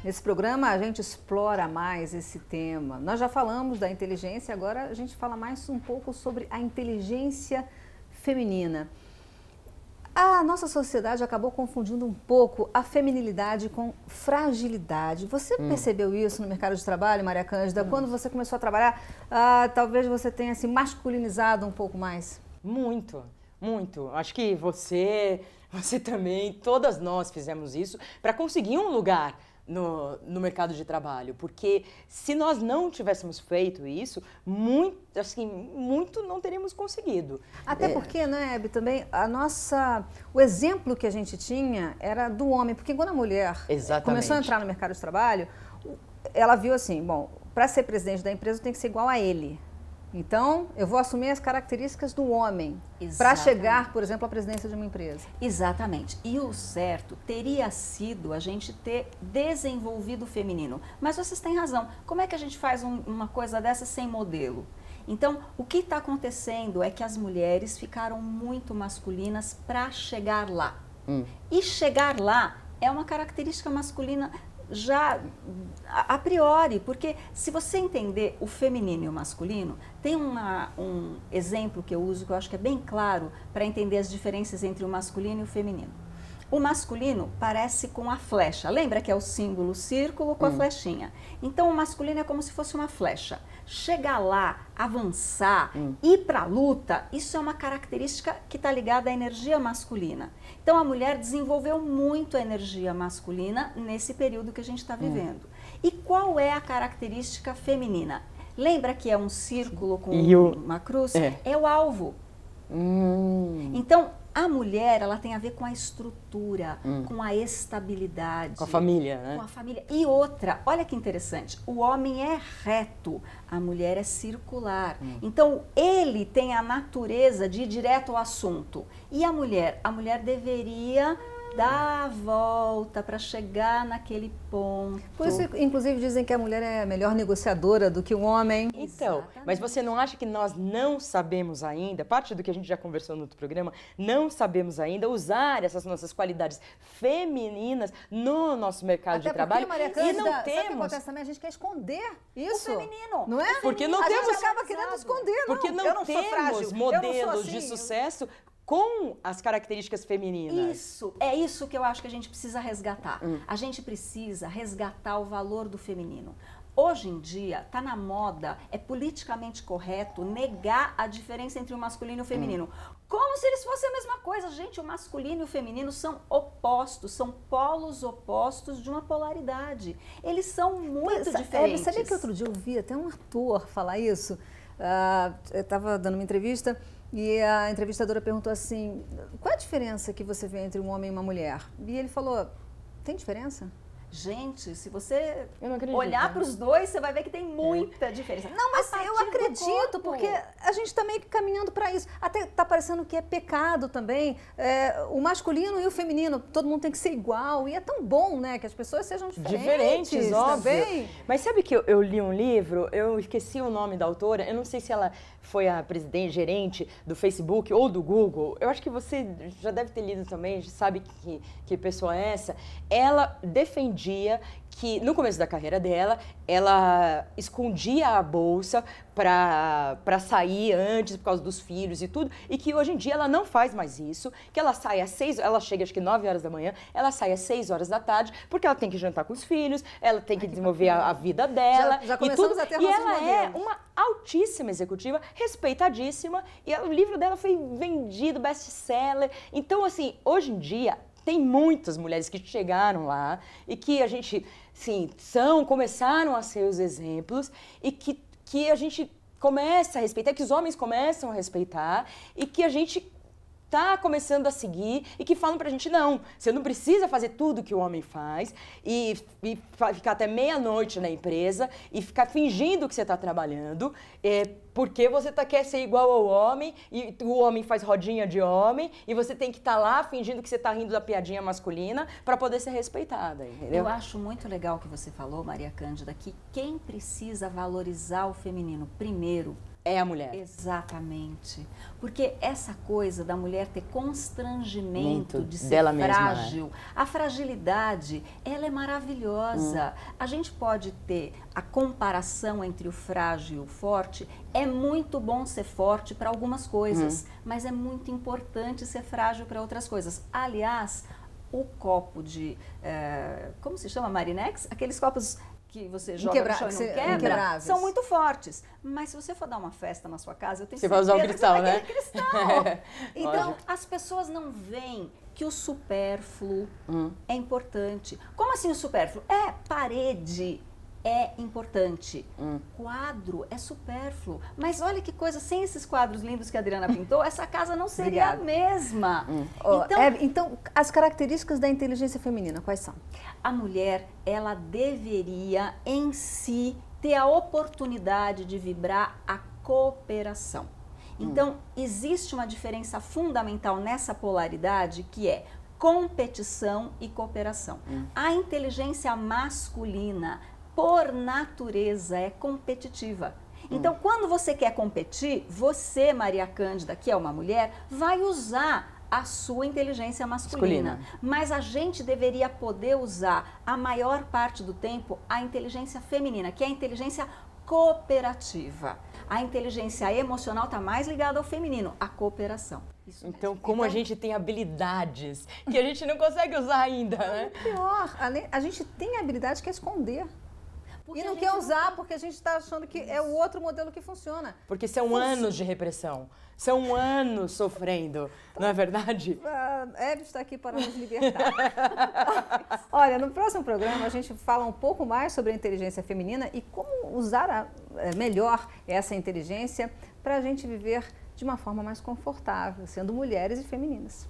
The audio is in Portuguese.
Nesse programa a gente explora mais esse tema. Nós já falamos da inteligência, agora a gente fala mais um pouco sobre a inteligência feminina. A nossa sociedade acabou confundindo um pouco a feminilidade com fragilidade. Você percebeu isso no mercado de trabalho, Maria Cândida? Quando você começou a trabalhar, talvez você tenha se masculinizado um pouco mais? Muito, muito. Acho que você também, todas nós fizemos isso para conseguir um lugar no mercado de trabalho, porque se nós não tivéssemos feito isso, muito não teríamos conseguido. Até porque, né, Hebe, também o exemplo que a gente tinha era do homem, porque quando a mulher começou a entrar no mercado de trabalho, ela viu assim, bom, para ser presidente da empresa tem que ser igual a ele. Então, eu vou assumir as características do homem para chegar, por exemplo, à presidência de uma empresa. Exatamente. E o certo teria sido a gente ter desenvolvido o feminino. Mas vocês têm razão. Como é que a gente faz uma coisa dessa sem modelo? Então, o que está acontecendo é que as mulheres ficaram muito masculinas para chegar lá. E chegar lá é uma característica masculina já a priori, porque se você entender o feminino e o masculino, tem um exemplo que eu uso que eu acho que é bem claro para entender as diferenças entre o masculino e o feminino. O masculino parece com a flecha, lembra que é o símbolo círculo com a flechinha? Então o masculino é como se fosse uma flecha. Chegar lá, avançar, ir para a luta, isso é uma característica que está ligada à energia masculina. Então a mulher desenvolveu muito a energia masculina nesse período que a gente está vivendo. E qual é a característica feminina? Lembra que é um círculo com uma cruz? É o alvo. Então, a mulher, ela tem a ver com a estrutura, com a estabilidade. Com a família, né? Com a família. E outra, olha que interessante, o homem é reto, a mulher é circular. Então, ele tem a natureza de ir direto ao assunto. E a mulher? A mulher deveria dar a volta para chegar naquele ponto. Por isso, inclusive, dizem que a mulher é a melhor negociadora do que o homem. Então, mas você não acha que nós não sabemos ainda, parte do que a gente já conversou no outro programa, não sabemos ainda usar essas nossas qualidades femininas no nosso mercado de trabalho? Maria Cândida, e não sabe o que temos. acontece também? A gente quer esconder isso. O feminino. Não é? Porque não a temos. gente acaba querendo esconder, Porque eu não não sou frágil, temos eu modelos não sou assim, de sucesso com as características femininas. Isso, é isso que eu acho que a gente precisa resgatar. A gente precisa resgatar o valor do feminino. Hoje em dia, está na moda, é politicamente correto negar a diferença entre o masculino e o feminino. Como se eles fossem a mesma coisa. Gente, o masculino e o feminino são opostos, são polos opostos de uma polaridade. Eles são muito diferentes. Sabia que outro dia eu vi até um ator falar isso? Eu estava dando uma entrevista e a entrevistadora perguntou assim, qual a diferença que você vê entre um homem e uma mulher? E ele falou, tem diferença? Gente, se você acredito, olhar para os dois, você vai ver que tem muita diferença. Não, mas eu acredito, porque a gente está meio que caminhando para isso. Até está parecendo que é pecado também. O masculino e o feminino, todo mundo tem que ser igual. E é tão bom, né, que as pessoas sejam diferentes óbvio. Também. Mas sabe que eu li um livro, eu esqueci o nome da autora, eu não sei se ela foi a presidente, gerente do Facebook ou do Google. Eu acho que você já deve ter lido também, sabe que pessoa é essa. Ela defendia que no começo da carreira dela, ela escondia a bolsa para sair antes por causa dos filhos e tudo, e que hoje em dia ela não faz mais isso, que ela sai às 6, ela chega acho que 9 horas da manhã, ela sai às 6 horas da tarde, porque ela tem que jantar com os filhos, ela tem que desenvolver a vida dela já e tudo, a ter e ela modelos. é uma altíssima executiva, respeitadíssima, e o livro dela foi vendido, best-seller. Então, assim, hoje em dia, tem muitas mulheres que chegaram lá e que a gente, sim, começaram a ser os exemplos e que a gente começa a respeitar, que os homens começam a respeitar e que a gente está começando a seguir e que falam pra gente, não, você não precisa fazer tudo que o homem faz e ficar até meia-noite na empresa e ficar fingindo que você está trabalhando, porque você quer ser igual ao homem e o homem faz rodinha de homem e você tem que estar lá fingindo que você está rindo da piadinha masculina para poder ser respeitada, entendeu? Eu acho muito legal o que você falou, Maria Cândida, que quem precisa valorizar o feminino primeiro é a mulher. Exatamente. Porque essa coisa da mulher ter constrangimento de ser dela mesma, frágil, a fragilidade, ela é maravilhosa. A gente pode ter a comparação entre o frágil e o forte. É muito bom ser forte para algumas coisas, mas é muito importante ser frágil para outras coisas. Aliás, o copo de, como se chama, Marinex? Aqueles copos que você joga no chão e não quebra, são muito fortes. Mas se você for dar uma festa na sua casa, eu tenho certeza vai usar o cristal, que você vai né? querer cristal. Então, Lógico. as pessoas não veem que o supérfluo é importante. Como assim o supérfluo? Parede é importante. Quadro é supérfluo. Mas olha que coisa, sem esses quadros lindos que a Adriana pintou, essa casa não seria a mesma. Então, as características da inteligência feminina, quais são? A mulher, ela deveria em si ter a oportunidade de vibrar a cooperação. Então, existe uma diferença fundamental nessa polaridade que é competição e cooperação. A inteligência masculina, por natureza, é competitiva. Então, quando você quer competir, você, Maria Cândida, que é uma mulher, vai usar a sua inteligência masculina. Mas a gente deveria poder usar a maior parte do tempo a inteligência feminina, que é a inteligência cooperativa. A inteligência emocional está mais ligada ao feminino, a cooperação. Isso então, mesmo. como a gente tem habilidades que a gente não consegue usar ainda, né? Pior, a gente tem a habilidade que é esconder. Porque E não quer usar porque a gente está achando que é o outro modelo que funciona. Porque são anos de repressão, são anos sofrendo, não é verdade? Hebe está aqui para nos libertar. Olha, no próximo programa a gente fala um pouco mais sobre a inteligência feminina e como usar melhor essa inteligência para a gente viver de uma forma mais confortável, sendo mulheres e femininas.